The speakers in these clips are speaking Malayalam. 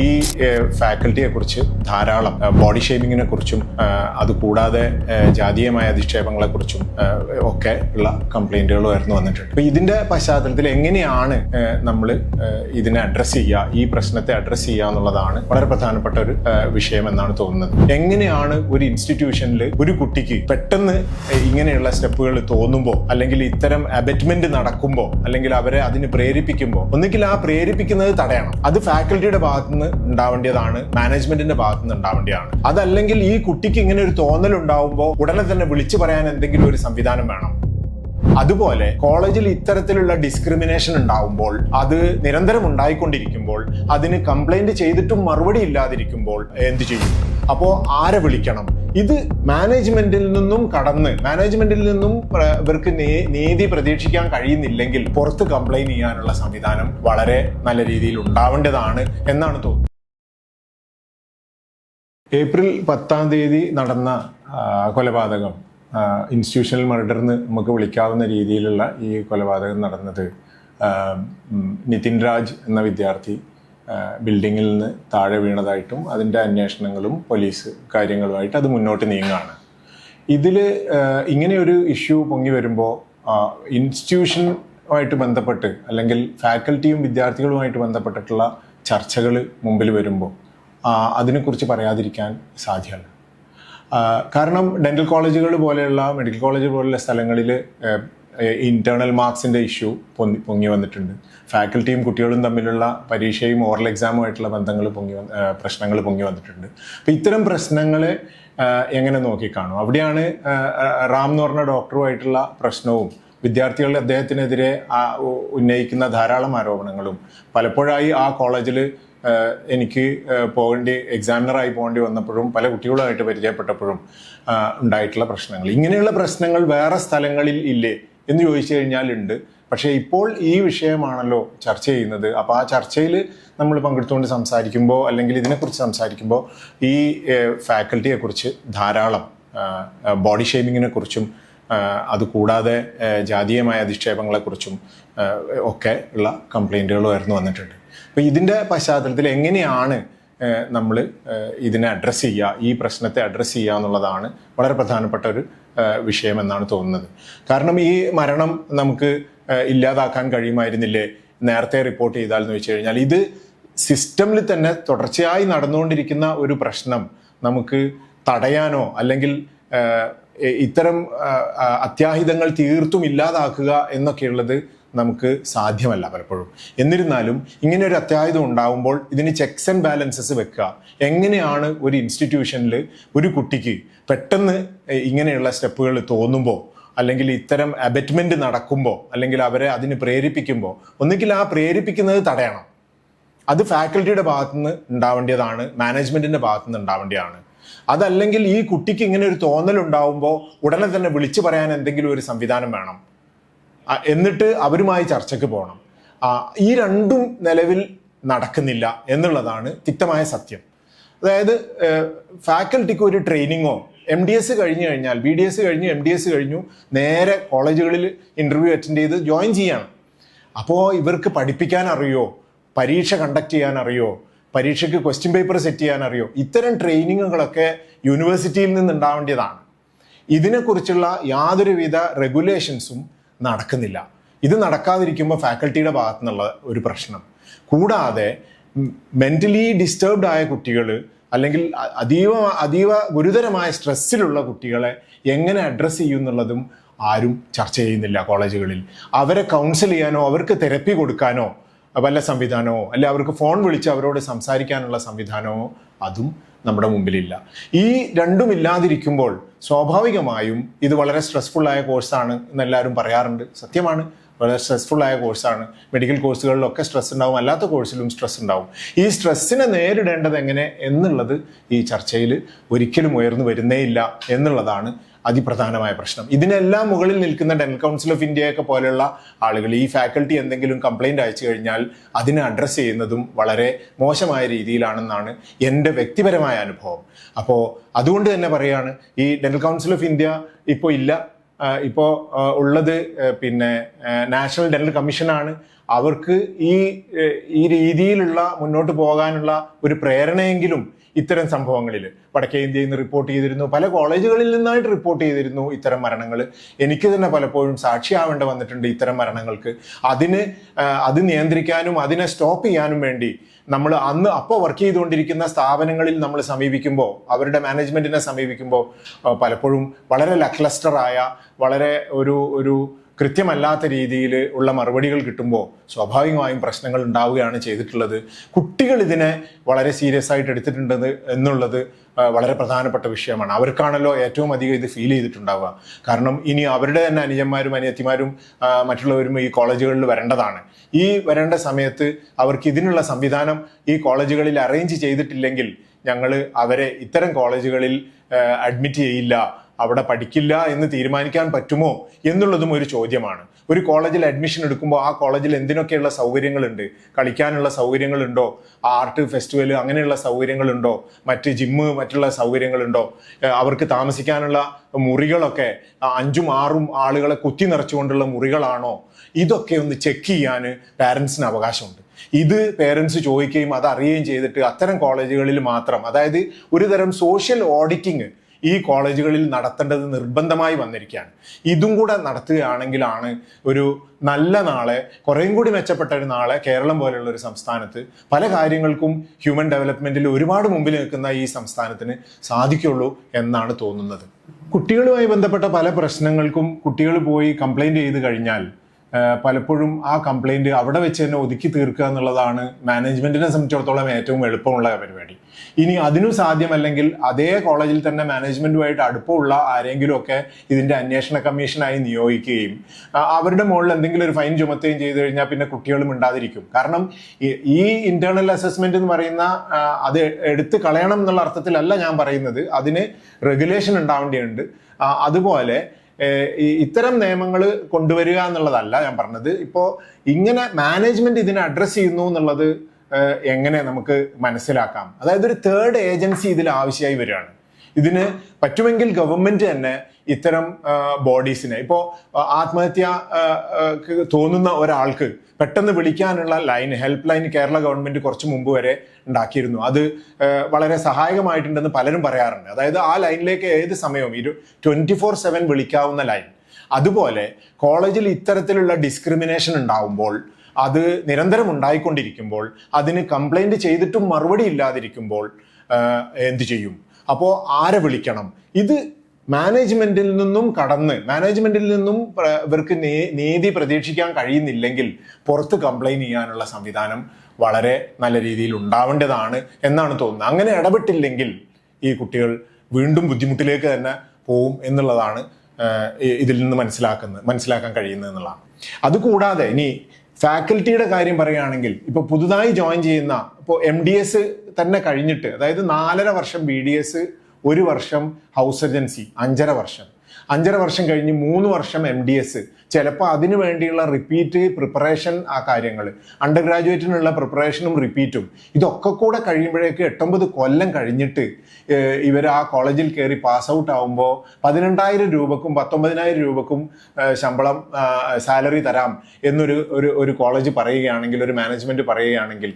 ഈ ഫാക്കൽറ്റിയെ കുറിച്ച് ധാരാളം ബോഡി ഷേമിങ്ങിനെ കുറിച്ചും അതുകൂടാതെ ജാതീയമായ അധിക്ഷേപങ്ങളെ കുറിച്ചും ഒക്കെ ഉള്ള കംപ്ലൈന്റുകൾ ഉയർന്നു വന്നിട്ടുണ്ട്. അപ്പൊ ഇതിന്റെ പശ്ചാത്തലത്തിൽ എങ്ങനെയാണ് നമ്മൾ ഇതിനെ അഡ്രസ് ചെയ്യുക, ഈ പ്രശ്നത്തെ അഡ്രസ് ചെയ്യുക എന്നുള്ളതാണ് വളരെ പ്രധാനപ്പെട്ട ഒരു വിഷയം എന്നാണ് തോന്നുന്നത്. എങ്ങനെയാണ് ഒരു ഇൻസ്റ്റിറ്റ്യൂഷനിൽ ഒരു കുട്ടിക്ക് പെട്ടെന്ന് ഇങ്ങനെയുള്ള സ്റ്റെപ്പുകൾ തോന്നുമ്പോൾ, അല്ലെങ്കിൽ ഇത്തരം അബറ്റ്മെന്റ് നടക്കുമ്പോൾ, അല്ലെങ്കിൽ അവരെ അതിന് പ്രേരിപ്പിക്കുമ്പോൾ, ഒന്നുകിൽ ആ പ്രേരിപ്പിക്കുന്നത് തടയണം. അത് ഫാക്കൽറ്റിയുടെ ഭാഗത്തുനിന്ന് ഉണ്ടാവേണ്ടതാണ്, മാനേജ്മെന്റിന്റെ ഭാഗത്തുനിന്ന് ഉണ്ടാവേണ്ടതാണ്. അതല്ലെങ്കിൽ ഈ കുട്ടിക്ക് ഇങ്ങനെ ഒരു തോന്നൽ ഉണ്ടാവുമ്പോൾ ഉടനെ തന്നെ വിളിച്ചു പറയാൻ എന്തെങ്കിലും ഒരു സംവിധാനം വേണം. അതുപോലെ കോളേജിൽ ഇത്തരത്തിലുള്ള ഡിസ്ക്രിമിനേഷൻ ഉണ്ടാവുമ്പോൾ, അത് നിരന്തരം ഉണ്ടായിക്കൊണ്ടിരിക്കുമ്പോൾ, അതിന് കംപ്ലൈന്റ് ചെയ്തിട്ടും മറുപടി ഇല്ലാതിരിക്കുമ്പോൾ എന്ത് ചെയ്യും? അപ്പോ ആരെ വിളിക്കണം? ഇത് മാനേജ്മെന്റിൽ നിന്നും കടന്ന്, മാനേജ്മെന്റിൽ നിന്നും ഇവർക്ക് നീതി പ്രതീക്ഷിക്കാൻ കഴിയുന്നില്ലെങ്കിൽ പുറത്ത് കംപ്ലൈന്റ് ചെയ്യാനുള്ള സംവിധാനം വളരെ നല്ല രീതിയിൽ ഉണ്ടാവേണ്ടതാണ് എന്നാണ് തോന്നുന്നത്. ഏപ്രിൽ 10 നടന്ന കൊലപാതകം, ഇൻസ്റ്റിറ്റ്യൂഷണൽ മർഡർ എന്ന് നമുക്ക് വിളിക്കാവുന്ന രീതിയിലുള്ള ഈ കൊലപാതകം നടന്നത് നിതിൻ രാജ് എന്ന വിദ്യാർത്ഥി ബിൽഡിങ്ങിൽ നിന്ന് താഴെ വീണതായിട്ടും അതിൻ്റെ അന്വേഷണങ്ങളും പോലീസ് കാര്യങ്ങളുമായിട്ട് അത് മുന്നോട്ട് നീങ്ങുകയാണ്. ഇതിൽ ഇങ്ങനെയൊരു ഇഷ്യൂ പൊങ്ങി വരുമ്പോൾ ഇൻസ്റ്റിറ്റ്യൂഷനുമായിട്ട് ബന്ധപ്പെട്ട്, അല്ലെങ്കിൽ ഫാക്കൽറ്റിയും വിദ്യാർത്ഥികളുമായിട്ട് ബന്ധപ്പെട്ടിട്ടുള്ള ചർച്ചകൾ മുമ്പിൽ വരുമ്പോൾ അതിനെക്കുറിച്ച് പറയാതിരിക്കാൻ സാധ്യമല്ല. കാരണം ഡെന്റൽ കോളേജുകൾ പോലെയുള്ള, മെഡിക്കൽ കോളേജ് പോലെയുള്ള സ്ഥലങ്ങളിൽ ഇന്റേണൽ മാർക്സിന്റെ ഇഷ്യൂ പൊങ്ങി വന്നിട്ടുണ്ട്. ഫാക്കൽറ്റിയും കുട്ടികളും തമ്മിലുള്ള പരീക്ഷയും ഓറൽ എക്സാമുമായിട്ടുള്ള പ്രശ്നങ്ങൾ പൊങ്ങി വന്നിട്ടുണ്ട്. അപ്പം ഇത്തരം പ്രശ്നങ്ങളെ എങ്ങനെ നോക്കിക്കാണും? അവിടെയാണ് റാം എന്ന് പറഞ്ഞ ഡോക്ടറുമായിട്ടുള്ള പ്രശ്നവും വിദ്യാർത്ഥികൾ അദ്ദേഹത്തിനെതിരെ ഉന്നയിക്കുന്ന ധാരാളം ആരോപണങ്ങളും, പലപ്പോഴായി ആ കോളേജിൽ എനിക്ക് എക്സാമിനറായി പോകേണ്ടി വന്നപ്പോഴും പല കുട്ടികളുമായിട്ട് പരിചയപ്പെട്ടപ്പോഴും ഉണ്ടായിട്ടുള്ള പ്രശ്നങ്ങൾ. ഇങ്ങനെയുള്ള പ്രശ്നങ്ങൾ വേറെ സ്ഥലങ്ങളിൽ ഇല്ലേ എന്ന് ചോദിച്ചു കഴിഞ്ഞാൽ ഉണ്ട്. പക്ഷേ ഇപ്പോൾ ഈ വിഷയമാണല്ലോ ചർച്ച ചെയ്യുന്നത്. അപ്പോൾ ആ ചർച്ചയിൽ നമ്മൾ പങ്കെടുത്തുകൊണ്ട് സംസാരിക്കുമ്പോൾ, അല്ലെങ്കിൽ ഇതിനെക്കുറിച്ച് സംസാരിക്കുമ്പോൾ, ഈ ഫാക്കൽറ്റിയെ കുറിച്ച് ധാരാളം ബോഡി ഷേമിങ്ങിനെ കുറിച്ചും അതുകൂടാതെ ജാതീയമായ അധിക്ഷേപങ്ങളെക്കുറിച്ചും ഒക്കെ ഉള്ള കംപ്ലൈന്റുകൾ ഉയർന്നു വന്നിട്ടുണ്ട്. അപ്പോൾ ഇതിൻ്റെ പശ്ചാത്തലത്തിൽ എങ്ങനെയാണ് നമ്മൾ ഇതിനെ അഡ്രസ്സ് ചെയ്യുക, ഈ പ്രശ്നത്തെ അഡ്രസ്സ് ചെയ്യുക എന്നുള്ളതാണ് വളരെ പ്രധാനപ്പെട്ട ഒരു വിഷയം എന്നാണ് തോന്നുന്നത്. കാരണം ഈ മരണം നമുക്ക് ഇല്ലാതാക്കാൻ കഴിയുമായിരുന്നില്ലേ നേരത്തെ റിപ്പോർട്ട് ചെയ്താൽ എന്ന് വെച്ച് കഴിഞ്ഞാൽ, ഇത് സിസ്റ്റമിൽ തന്നെ തുടർച്ചയായി നടന്നുകൊണ്ടിരിക്കുന്ന ഒരു പ്രശ്നം നമുക്ക് തടയാനോ അല്ലെങ്കിൽ ഇത്തരം അത്യാഹിതങ്ങൾ തീർത്തും ഇല്ലാതാക്കുക എന്നൊക്കെയുള്ളത് നമുക്ക് സാധ്യമല്ല പലപ്പോഴും. എന്നിരുന്നാലും ഇങ്ങനെ ഒരു അത്യാഹിതം ഉണ്ടാകുമ്പോൾ ഇതിന് ചെക്സ് ആൻഡ് ബാലൻസസ് വെക്കുക. എങ്ങനെയാണ് ഒരു ഇൻസ്റ്റിറ്റ്യൂഷനിൽ ഒരു കുട്ടിക്ക് പെട്ടെന്ന് ഇങ്ങനെയുള്ള സ്റ്റെപ്പുകൾ തോന്നുമ്പോൾ, അല്ലെങ്കിൽ ഇത്തരം അബറ്റ്മെന്റ് നടക്കുമ്പോൾ, അല്ലെങ്കിൽ അവരെ അതിന് പ്രേരിപ്പിക്കുമ്പോൾ, ഒന്നുകിൽ ആ പ്രേരിപ്പിക്കുന്നത് തടയണം. അത് ഫാക്കൽറ്റിയുടെ ഭാഗത്തുനിന്ന് ഉണ്ടാവേണ്ടതാണ്, മാനേജ്മെന്റിന്റെ ഭാഗത്തുനിന്ന് ഉണ്ടാവേണ്ടതാണ്. അതല്ലെങ്കിൽ ഈ കുട്ടിക്ക് ഇങ്ങനെ ഒരു തോന്നൽ ഉണ്ടാവുമ്പോൾ ഉടനെ തന്നെ വിളിച്ചു പറയാൻ എന്തെങ്കിലും ഒരു സംവിധാനം വേണം. എന്നിട്ട് അവരുമായി ചർച്ചയ്ക്ക് പോകണം. ഈ രണ്ടും നിലവിൽ നടക്കുന്നില്ല എന്നുള്ളതാണ് തിക്തമായ സത്യം. അതായത് ഫാക്കൽറ്റിക്ക് ഒരു ട്രെയിനിങ്ങോ, MDS കഴിഞ്ഞു കഴിഞ്ഞാൽ, BDS കഴിഞ്ഞു, MDS കഴിഞ്ഞു, നേരെ കോളേജുകളിൽ ഇന്റർവ്യൂ അറ്റൻഡ് ചെയ്ത് ജോയിൻ ചെയ്യണം. അപ്പോൾ ഇവർക്ക് പഠിപ്പിക്കാൻ അറിയോ, പരീക്ഷ കണ്ടക്ട് ചെയ്യാൻ അറിയോ, പരീക്ഷയ്ക്ക് ക്വസ്റ്റ്യൻ പേപ്പർ സെറ്റ് ചെയ്യാൻ അറിയോ? ഇത്തരം ട്രെയിനിങ്ങുകളൊക്കെ യൂണിവേഴ്സിറ്റിയിൽ നിന്ന് ഉണ്ടാവേണ്ടതാണ്. ഇതിനെക്കുറിച്ചുള്ള യാതൊരുവിധ റെഗുലേഷൻസും നടക്കുന്നില്ല. ഇത് നടക്കാതിരിക്കുമ്പോൾ ഫാക്കൽറ്റിയുടെ ഭാഗത്തു നിന്നുള്ള ഒരു പ്രശ്നം. കൂടാതെ മെന്റലി ഡിസ്റ്റർബ്ഡ് ആയ കുട്ടികൾ, അല്ലെങ്കിൽ അതീവ ഗുരുതരമായ സ്ട്രെസ്സിലുള്ള കുട്ടികളെ എങ്ങനെ അഡ്രസ്സ് ചെയ്യുന്നുള്ളതും ആരും ചർച്ച ചെയ്യുന്നില്ല കോളേജുകളിൽ. അവരെ കൗൺസിൽ ചെയ്യാനോ അവർക്ക് തെറപ്പി കൊടുക്കാനോ വല്ല സംവിധാനമോ, അല്ലെ അവർക്ക് ഫോൺ വിളിച്ച് അവരോട് സംസാരിക്കാനുള്ള സംവിധാനമോ അതും നമ്മുടെ മുമ്പിലില്ല. ഈ രണ്ടും ഇല്ലാതിരിക്കുമ്പോൾ സ്വാഭാവികമായും ഇത് വളരെ സ്ട്രെസ്ഫുൾ ആയ കോഴ്സാണ് എന്നെല്ലാവരും പറയാറുണ്ട്. സത്യമാണ്, വളരെ സ്ട്രെസ്ഫുൾ ആയ കോഴ്സാണ്. മെഡിക്കൽ കോഴ്സുകളിലൊക്കെ സ്ട്രെസ് ഉണ്ടാവും, അല്ലാത്ത കോഴ്സിലും സ്ട്രെസ് ഉണ്ടാവും. ഈ സ്ട്രെസ്സിനെ നേരിടേണ്ടത് എങ്ങനെ എന്നുള്ളത് ഈ ചർച്ചയിൽ ഒരിക്കലും ഉയർന്നു വരുന്നേയില്ല എന്നുള്ളതാണ് അതിപ്രധാനമായ പ്രശ്നം. ഇതിനെല്ലാം മുകളിൽ നിൽക്കുന്ന ഡെന്റൽ കൗൺസിൽ ഓഫ് ഇന്ത്യയൊക്കെ പോലെയുള്ള ആളുകൾ ഈ ഫാക്കൽറ്റി എന്തെങ്കിലും കംപ്ലൈന്റ് അയച്ചു കഴിഞ്ഞാൽ അതിനെ അഡ്രസ്സ് ചെയ്യുന്നതും വളരെ മോശമായ രീതിയിലാണെന്നാണ് എൻ്റെ വ്യക്തിപരമായ അനുഭവം. അപ്പോൾ അതുകൊണ്ട് തന്നെ പറയുകയാണ്, ഈ ഡെന്റൽ കൗൺസിൽ ഓഫ് ഇന്ത്യ ഇപ്പോൾ ഇല്ല, ഇപ്പോൾ ഉള്ളത് പിന്നെ നാഷണൽ ഡെന്റൽ കമ്മീഷനാണ്. അവർക്ക് ഈ രീതിയിലുള്ള മുന്നോട്ട് പോകാനുള്ള ഒരു പ്രേരണയെങ്കിലും ഇത്തരം സംഭവങ്ങളിൽ വടക്കേ ഇന്ത്യയിൽ നിന്ന് റിപ്പോർട്ട് ചെയ്തിരുന്നു. പല കോളേജുകളിൽ നിന്നായിട്ട് റിപ്പോർട്ട് ചെയ്തിരുന്നു ഇത്തരം മരണങ്ങൾ. എനിക്ക് തന്നെ പലപ്പോഴും സാക്ഷിയാവേണ്ടി വന്നിട്ടുണ്ട് ഇത്തരം മരണങ്ങൾക്ക്. അത് നിയന്ത്രിക്കാനും അതിനെ സ്റ്റോപ്പ് ചെയ്യാനും വേണ്ടി നമ്മൾ അപ്പോൾ വർക്ക് ചെയ്തുകൊണ്ടിരിക്കുന്ന സ്ഥാപനങ്ങളിൽ നമ്മൾ സമീപിക്കുമ്പോൾ, അവരുടെ മാനേജ്മെന്റിനെ സമീപിക്കുമ്പോൾ പലപ്പോഴും വളരെ ലക്ലസ്റ്ററായ, വളരെ ഒരു കൃത്യമല്ലാത്ത രീതിയിൽ ഉള്ള മറുപടികൾ കിട്ടുമ്പോൾ സ്വാഭാവികമായും പ്രശ്നങ്ങൾ ഉണ്ടാവുകയാണ് ചെയ്തിട്ടുള്ളത്. കുട്ടികൾ ഇതിനെ വളരെ സീരിയസ് ആയിട്ട് എടുത്തിട്ടുണ്ടെന്ന് എന്നുള്ളത് വളരെ പ്രധാനപ്പെട്ട വിഷയമാണ്. അവർക്കാണല്ലോ ഏറ്റവും അധികം ഇത് ഫീൽ ചെയ്തിട്ടുണ്ടാവുക. കാരണം ഇനി അവരുടെ തന്നെ അനുജന്മാരും അനിയത്തിമാരും മറ്റുള്ളവരും ഈ കോളേജുകളിൽ വരേണ്ടതാണ്. ഈ വരേണ്ട സമയത്ത് അവർക്ക് ഇതിനുള്ള സംവിധാനം ഈ കോളേജുകളിൽ അറേഞ്ച് ചെയ്തിട്ടില്ലെങ്കിൽ ഞങ്ങൾ അവരെ ഇത്തരം കോളേജുകളിൽ അഡ്മിറ്റ് ചെയ്യില്ല, അവിടെ പഠിക്കില്ല എന്ന് തീരുമാനിക്കാൻ പറ്റുമോ എന്നുള്ളതും ഒരു ചോദ്യമാണ്. ഒരു കോളേജിൽ അഡ്മിഷൻ എടുക്കുമ്പോൾ ആ കോളേജിൽ എന്തിനൊക്കെയുള്ള സൗകര്യങ്ങളുണ്ട്, കളിക്കാനുള്ള സൗകര്യങ്ങളുണ്ടോ, ആർട്ട് ഫെസ്റ്റിവൽ അങ്ങനെയുള്ള സൗകര്യങ്ങളുണ്ടോ, മറ്റ് ജിമ്മ് മറ്റുള്ള സൗകര്യങ്ങളുണ്ടോ, അവർക്ക് താമസിക്കാനുള്ള മുറികളൊക്കെ 5ഉം 6ഉം ആളുകളെ കുത്തി നിറച്ചുകൊണ്ടുള്ള മുറികളാണോ, ഇതൊക്കെ ഒന്ന് ചെക്ക് ചെയ്യാൻ പാരൻസിന് അവകാശമുണ്ട്. ഇത് പേരൻസ് ചോദിക്കുകയും അത് അറിയുകയും ചെയ്തിട്ട് അത്തരം കോളേജുകളിൽ മാത്രം, അതായത് ഒരു തരം സോഷ്യൽ ഓഡിറ്റിങ് ഈ കോളേജുകളിൽ നടത്തേണ്ടത് നിർബന്ധമായി വന്നിരിക്കുകയാണ്. ഇതും കൂടെ നടത്തുകയാണെങ്കിലാണ് ഒരു നല്ല നാളെ, കുറേയും കൂടി മെച്ചപ്പെട്ട ഒരു നാളെ കേരളം പോലെയുള്ള ഒരു സംസ്ഥാനത്ത് പല കാര്യങ്ങൾക്കും ഹ്യൂമൻ ഡെവലപ്മെന്റിൽ ഒരുപാട് മുമ്പിൽ നിൽക്കുന്ന ഈ സംസ്ഥാനത്തിന് സാധിക്കുള്ളൂ എന്നാണ് തോന്നുന്നത്. കുട്ടികളുമായി ബന്ധപ്പെട്ട പല പ്രശ്നങ്ങൾക്കും കുട്ടികൾ പോയി കംപ്ലൈന്റ് ചെയ്ത് കഴിഞ്ഞാൽ പലപ്പോഴും ആ കംപ്ലൈന്റ് അവിടെ വെച്ച് തന്നെ ഒതുക്കി തീർക്കുക എന്നുള്ളതാണ് മാനേജ്മെന്റിനെ സംബന്ധിച്ചിടത്തോളം ഏറ്റവും എളുപ്പമുള്ള പരിപാടി. ഇനി അതിനും സാധ്യമല്ലെങ്കിൽ അതേ കോളേജിൽ തന്നെ മാനേജ്മെന്റുമായിട്ട് അടുപ്പമുള്ള ആരെങ്കിലും ഒക്കെ ഇതിന്റെ അന്വേഷണ കമ്മീഷനായി നിയോഗിക്കുകയും അവരുടെ മുകളിൽ എന്തെങ്കിലും ഒരു ഫൈൻ ചുമത്തുകയും ചെയ്തു കഴിഞ്ഞാൽ പിന്നെ കുട്ടികളും ഉണ്ടാതിരിക്കും. കാരണം ഈ ഇന്റേണൽ അസസ്മെന്റ് എന്ന് പറയുന്ന അത് എടുത്ത് കളയണം എന്നുള്ള അർത്ഥത്തിലല്ല ഞാൻ പറയുന്നത്, അതിന് റെഗുലേഷൻ ഉണ്ടാവേണ്ടതുണ്ട്. അതുപോലെ ഇത്തരം നിയമങ്ങൾ കൊണ്ടുവരിക എന്നുള്ളതല്ല ഞാൻ പറഞ്ഞത്. ഇപ്പോൾ ഇങ്ങനെ മാനേജ്മെന്റ് ഇതിനെ അഡ്രസ്സ് ചെയ്യുന്നു എന്നുള്ളത് എങ്ങനെ നമുക്ക് മനസ്സിലാക്കാം? അതായത് ഒരു തേർഡ് ഏജൻസി ഇതിൽ ആവശ്യമായി വരികയാണ്. ഇതിന് പറ്റുമെങ്കിൽ ഗവൺമെന്റ് തന്നെ ഇത്തരം ബോഡീസിനെ, ഇപ്പോൾ ആത്മഹത്യ തോന്നുന്ന ഒരാൾക്ക് പെട്ടെന്ന് വിളിക്കാനുള്ള line, help line Kerala government കുറച്ച് മുമ്പ് വരെ ഉണ്ടാക്കിയിരുന്നു. അത് വളരെ സഹായകമായിട്ടുണ്ടെന്ന് പലരും പറയാറുണ്ട്. അതായത് ആ ലൈനിലേക്ക് ഏത് സമയവും 24/7 വിളിക്കാവുന്ന ലൈൻ. അതുപോലെ കോളേജിൽ ഇത്തരത്തിലുള്ള ഡിസ്ക്രിമിനേഷൻ ഉണ്ടാവുമ്പോൾ, അത് നിരന്തരം ഉണ്ടായിക്കൊണ്ടിരിക്കുമ്പോൾ, അതിന് കംപ്ലൈന്റ് ചെയ്തിട്ടും മറുപടി ഇല്ലാതിരിക്കുമ്പോൾ എന്തു ചെയ്യും? അപ്പോൾ ആരെ വിളിക്കണം? ഇത് മാനേജ്മെന്റിൽ നിന്നും ഇവർക്ക് നീതി പ്രതീക്ഷിക്കാൻ കഴിയുന്നില്ലെങ്കിൽ പുറത്ത് കംപ്ലൈന്റ് ചെയ്യാനുള്ള സംവിധാനം വളരെ നല്ല രീതിയിൽ ഉണ്ടാവേണ്ടതാണ് എന്നാണ് തോന്നുന്നത്. അങ്ങനെ ഇടപെട്ടില്ലെങ്കിൽ ഈ കുട്ടികൾ വീണ്ടും ബുദ്ധിമുട്ടിലേക്ക് തന്നെ പോവും എന്നുള്ളതാണ് ഇതിൽ നിന്ന് മനസ്സിലാക്കാൻ കഴിയുന്നത് എന്നുള്ളതാണ്. അതുകൂടാതെ ഇനി ഫാക്കൽറ്റിയുടെ കാര്യം പറയുകയാണെങ്കിൽ, ഇപ്പോൾ പുതുതായി ജോയിൻ ചെയ്യുന്ന, ഇപ്പോൾ MDS തന്നെ കഴിഞ്ഞിട്ട്, അതായത് 4.5 വർഷം BDS, 1 വർഷം ഹൗസ് സർജൻസി, 5.5 വർഷം കഴിഞ്ഞ് 3 വർഷം MDS, ചിലപ്പോൾ അതിനു വേണ്ടിയുള്ള റിപ്പീറ്റ് പ്രിപ്പറേഷൻ, ആ കാര്യങ്ങൾ അണ്ടർ ഗ്രാജുവേറ്റിനുള്ള പ്രിപ്പറേഷനും റിപ്പീറ്റും ഇതൊക്കെ കൂടെ കഴിയുമ്പോഴേക്ക് 8-9 കൊല്ലം കഴിഞ്ഞിട്ട് ഇവർ ആ കോളേജിൽ കയറി പാസ് ഔട്ട് ആവുമ്പോൾ 18,000 രൂപക്കും 19,000 രൂപക്കും ശമ്പളം സാലറി തരാം എന്നൊരു കോളേജ് പറയുകയാണെങ്കിൽ, ഒരു മാനേജ്മെന്റ് പറയുകയാണെങ്കിൽ,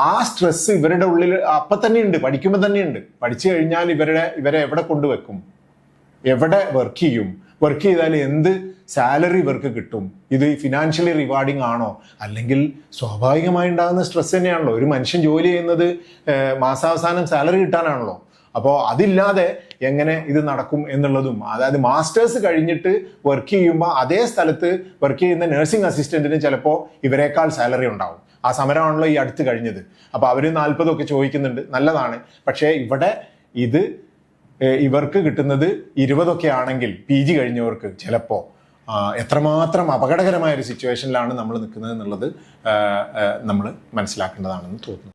ആ സ്ട്രെസ് ഇവരുടെ ഉള്ളിൽ അപ്പം തന്നെയുണ്ട്, പഠിക്കുമ്പോൾ തന്നെയുണ്ട്. പഠിച്ചു കഴിഞ്ഞാൽ ഇവരെ എവിടെ കൊണ്ടുവെക്കും? എവിടെ വർക്ക് ചെയ്യും? വർക്ക് ചെയ്താൽ എന്ത് സാലറി ഇവർക്ക് കിട്ടും? ഇത് ഫിനാൻഷ്യലി റിവാർഡിങ് ആണോ? അല്ലെങ്കിൽ സ്വാഭാവികമായി ഉണ്ടാകുന്ന സ്ട്രെസ് തന്നെയാണല്ലോ. ഒരു മനുഷ്യൻ ജോലി ചെയ്യുന്നത് മാസാവസാനം സാലറി കിട്ടാനാണല്ലോ. അപ്പോൾ അതില്ലാതെ എങ്ങനെ ഇത് നടക്കും എന്നുള്ളതും, അതായത് മാസ്റ്റേഴ്സ് കഴിഞ്ഞിട്ട് വർക്ക് ചെയ്യുമ്പോൾ അതേ സ്ഥലത്ത് വർക്ക് ചെയ്യുന്ന നഴ്സിംഗ് അസിസ്റ്റന്റിന് ചിലപ്പോൾ ഇവരെക്കാൾ സാലറി ഉണ്ടാവും. ആ സമരമാണല്ലോ ഈ അടുത്ത് കഴിഞ്ഞത്. അപ്പോൾ അവർ 40 ചോദിക്കുന്നുണ്ട്, നല്ലതാണ്. പക്ഷേ ഇവിടെ ഇവർക്ക് കിട്ടുന്നത് 20 ആണെങ്കിൽ PG കഴിഞ്ഞവർക്ക് ചിലപ്പോൾ എത്രമാത്രം അപകടകരമായ ഒരു സിറ്റുവേഷനിലാണ് നമ്മൾ നിൽക്കുന്നത് എന്നുള്ളത് നമ്മൾ മനസ്സിലാക്കേണ്ടതാണെന്ന് തോന്നുന്നു.